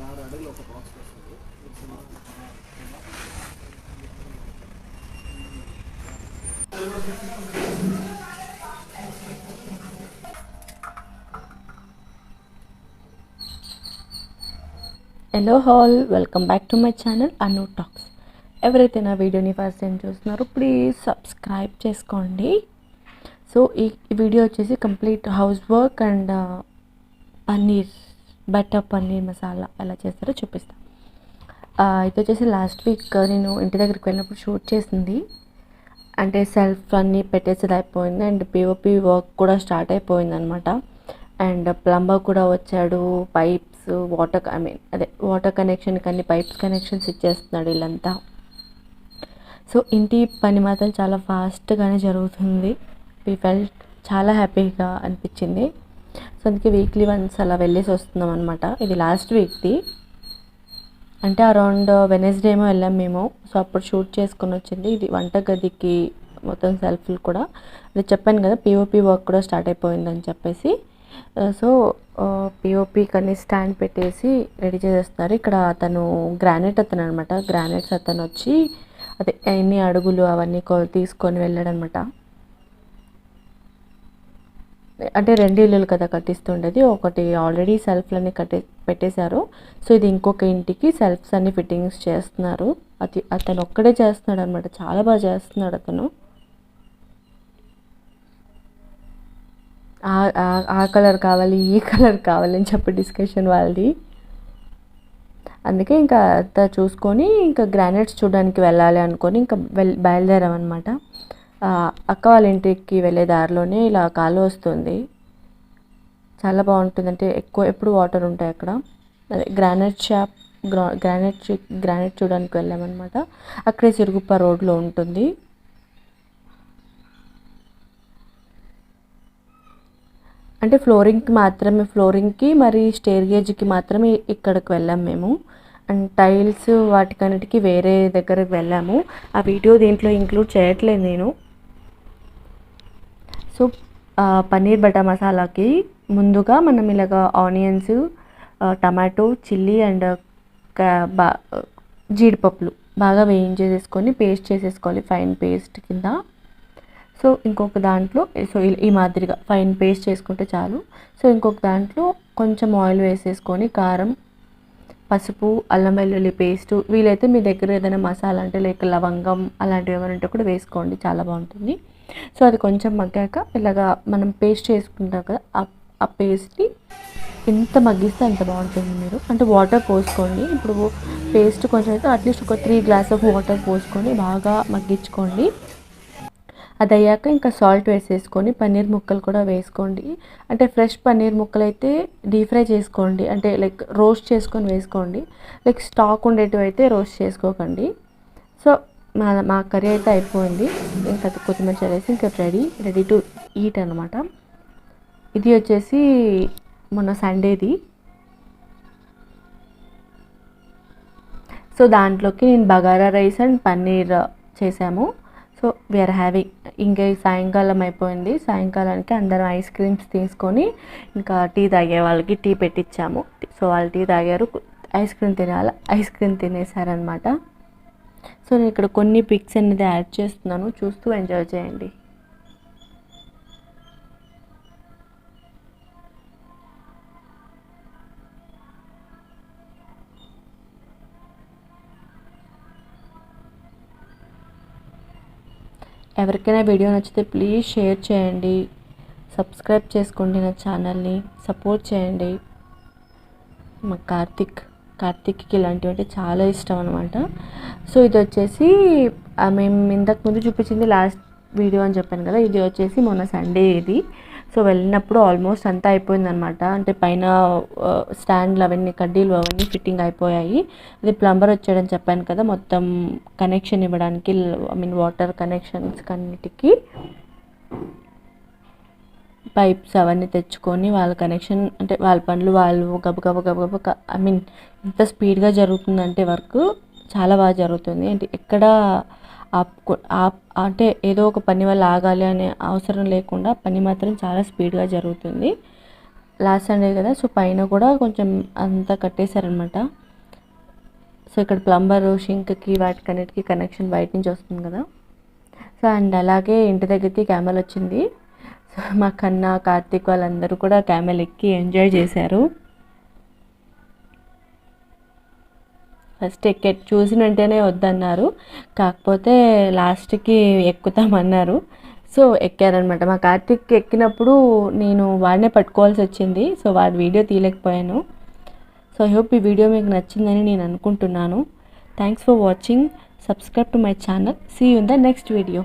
Hello all, welcome back to my channel Anu talks. ఎవరైతే నా వీడియోని ఫస్ట్ టైం చూస్తున్నారో ప్లీజ్ సబ్స్క్రైబ్ చేసుకోండి. సో ఈ వీడియో వచ్చేసి complete house work and butter paneer masala ఎలా చేస్తారో చూపిస్తాను. ఇది వచ్చేసి లాస్ట్ వీక్ నేను ఇంటి దగ్గరికి వెళ్ళినప్పుడు షూట్ చేసింది. అంటే సెల్ఫ్ అన్నీ పెట్టేసేది అయిపోయింది అండ్ పిఓపి వర్క్ కూడా స్టార్ట్ అయిపోయింది అనమాట. అండ్ ప్లంబర్ కూడా వచ్చాడు, పైప్స్ వాటర్ కనెక్షన్కి అన్ని పైప్స్ కనెక్షన్స్ ఇచ్చేస్తున్నాడు వీళ్ళంతా. సో ఇంటి పని మాత్రం చాలా ఫాస్ట్గానే జరుగుతుంది. వి ఫెల్ట్ చాలా హ్యాపీగా అనిపించింది. సో అందుకే వీక్లీ వన్స్ అలా వెళ్ళేసి వస్తున్నాం అనమాట. ఇది లాస్ట్ వీక్ది, అంటే అరౌండ్ వెనస్డే ఏమో వెళ్ళాం మేము. సో అప్పుడు షూట్ చేసుకొని వచ్చింది. ఇది వంటగదికి మొత్తం సెల్ఫ్లు కూడా, అది చెప్పాను కదా పిఓపి వర్క్ కూడా స్టార్ట్ అయిపోయిందని చెప్పేసి. సో పిఓపి కన్నీ స్టాండ్ పెట్టేసి రెడీ చేసేస్తున్నారు. ఇక్కడ అతను గ్రానైట్ అతను అనమాట. గ్రానైట్స్ అతను వచ్చి అదే ఎన్ని అడుగులు అవన్నీ తీసుకొని వెళ్ళాడనమాట. అంటే 2 ఇల్లులు కదా కట్టిస్తుండేది, ఒకటి ఆల్రెడీ సెల్ఫ్లన్నీ పెట్టేశారు. సో ఇది ఇంకొక ఇంటికి సెల్ఫ్స్ అన్ని ఫిట్టింగ్స్ చేస్తున్నారు. అతను ఒక్కడే చేస్తున్నాడు అనమాట. చాలా బాగా చేస్తున్నాడు అతను. ఆ కలర్ కావాలి, ఈ కలర్ కావాలి అని చెప్పి డిస్కషన్ వాళ్ళది. అందుకే ఇంకా అంతా చూసుకొని ఇంకా గ్రానైట్స్ చూడడానికి వెళ్ళాలి అనుకొని ఇంకా బయలుదేరామన్నమాట. అక్క వాళ్ళ ఇంటికి వెళ్ళే దారిలోనే ఇలా కాలువ వస్తుంది. చాలా బాగుంటుంది. అంటే ఎప్పుడు వాటర్ ఉంటాయి అక్కడ. అదే గ్రానైట్ షాప్, గ్రానైట్ చూడడానికి వెళ్ళామన్నమాట. అక్కడే సిరుగుప్ప రోడ్లో ఉంటుంది. అంటే ఫ్లోరింగ్కి మరి స్టేర్ గేజ్కి మాత్రమే ఇక్కడికి వెళ్ళాము మేము. అండ్ టైల్స్ వాటికన్నిటికీ వేరే దగ్గరకు వెళ్ళాము. ఆ వీడియో దీంట్లో ఇంక్లూడ్ చేయట్లేదు నేను. సో పన్నీర్ బటర్ మసాలాకి ముందుగా మనం ఇలాగ ఆనియన్స్, టమాటో, చిల్లీ అండ్ జీడిపప్పులు బాగా వేయించేసేసుకొని పేస్ట్ చేసేసుకోవాలి, ఫైన్ పేస్ట్ కింద. సో ఇంకొక దాంట్లో ఈ మాదిరిగా ఫైన్ పేస్ట్ చేసుకుంటే చాలు. సో ఇంకొక దాంట్లో కొంచెం ఆయిల్ వేసేసుకొని కారం, పసుపు, అల్లం వెల్లుల్లి పేస్టు, వీలైతే మీ దగ్గర ఏదైనా మసాలా అంటే లైక్ లవంగం అలాంటివి ఏమైనా ఉంటే కూడా వేసుకోండి, చాలా బాగుంటుంది. సో అది కొంచెం మగ్గాక ఇలాగా మనం పేస్ట్ చేసుకుంటాం కదా, ఆ పేస్ట్ని ఎంత మగ్గిస్తే అంత బాగుంటుంది. మీరు అంటే వాటర్ పోసుకోండి. ఇప్పుడు పేస్ట్ కొంచెం అయితే అట్లీస్ట్ ఒక 3 గ్లాస్ ఆఫ్ వాటర్ పోసుకొని బాగా మగ్గించుకోండి. అది అయ్యాక ఇంకా సాల్ట్ వేసేసుకొని పన్నీర్ ముక్కలు కూడా వేసుకోండి. అంటే ఫ్రెష్ పన్నీర్ ముక్కలు అయితే డీప్ ఫ్రై చేసుకోండి, అంటే లైక్ రోస్ట్ చేసుకొని వేసుకోండి. లైక్ స్టాక్ ఉండేటివి అయితే రోస్ట్ చేసుకోకండి. సో మా కర్రీ అయితే అయిపోయింది. ఇంకా కొత్తిమీర చల్లేసి ఇంకా రెడీ టు ఈట్ అనమాట. ఇది వచ్చేసి మొన్న సండేది. సో దాంట్లోకి నేను బగారా రైస్ అండ్ పన్నీర్ చేసాము. So we are having. ఇంకా సాయంకాలం అయిపోయింది. సాయంకాలానికి అందరం ఐస్ క్రీమ్స్ తీసుకొని ఇంకా టీ తాగే వాళ్ళకి టీ పెట్టించాము. సో వాళ్ళు టీ తాగారు, ఐస్ క్రీమ్ తినేసారనమాట. సో నేను ఇక్కడ కొన్ని పిక్స్ అనేది యాడ్ చేస్తున్నాను, చూస్తూ ఎంజాయ్ చేయండి. ఎవరికైనా వీడియో నచ్చితే ప్లీజ్ షేర్ చేయండి, సబ్స్క్రైబ్ చేసుకోండి, నా ఛానల్ని సపోర్ట్ చేయండి. మా కార్తిక్కి ఇలాంటివి అంటే చాలా ఇష్టం అనమాట. సో ఇది వచ్చేసి మేము ఇంతకు ముందు చూపించింది లాస్ట్ వీడియో అని చెప్పాను కదా, ఇది వచ్చేసి మొన్న సండే ఇది. సో వెళ్ళినప్పుడు ఆల్మోస్ట్ అంతా అయిపోయిందనమాట. అంటే పైన స్టాండ్లు అవన్నీ కడ్డీలు అవన్నీ ఫిట్టింగ్ అయిపోయాయి. అది ప్లంబర్ వచ్చాడని చెప్పాను కదా, మొత్తం కనెక్షన్ ఇవ్వడానికి, వాటర్ కనెక్షన్స్ అన్నిటికీ పైప్స్ అవన్నీ తెచ్చుకొని వాళ్ళ కనెక్షన్, అంటే వాళ్ళ పనులు వాళ్ళు గబగబ ఎంత స్పీడ్గా జరుగుతుందంటే వర్క్ చాలా బాగా జరుగుతుంది. అంటే ఎక్కడ అంటే ఏదో ఒక పని వల్ల ఆగాలి అనే అవసరం లేకుండా పని మాత్రం చాలా స్పీడ్గా జరుగుతుంది. లాస్ట్ సండే కదా, సో పైన కూడా కొంచెం అంతా కట్టేశారనమాట. సో ఇక్కడ ప్లంబరు షింక్కి వాటికన్నిటికీ కనెక్షన్ బయట నుంచి వస్తుంది కదా. సో అండ్ అలాగే ఇంటి దగ్గరికి క్యామెల్ వచ్చింది. సో మా కన్నా కార్తీక్ వాళ్ళందరూ కూడా క్యామెల్ ఎక్కి ఎంజాయ్ చేశారు. ఫస్ట్ చూసిన వెంటనే వద్దన్నారు, కాకపోతే లాస్ట్కి ఎక్కుతామన్నారు. సో ఎక్కారనమాట. మా కార్తీక్ ఎక్కినప్పుడు నేను వాడినే పట్టుకోవాల్సి వచ్చింది. సో వాడి వీడియో తీయలేకపోయాను. సో ఐ హోప్ ఈ వీడియో మీకు నచ్చిందని నేను అనుకుంటున్నాను. Thanks for watching. Subscribe to my channel. See you in the next video.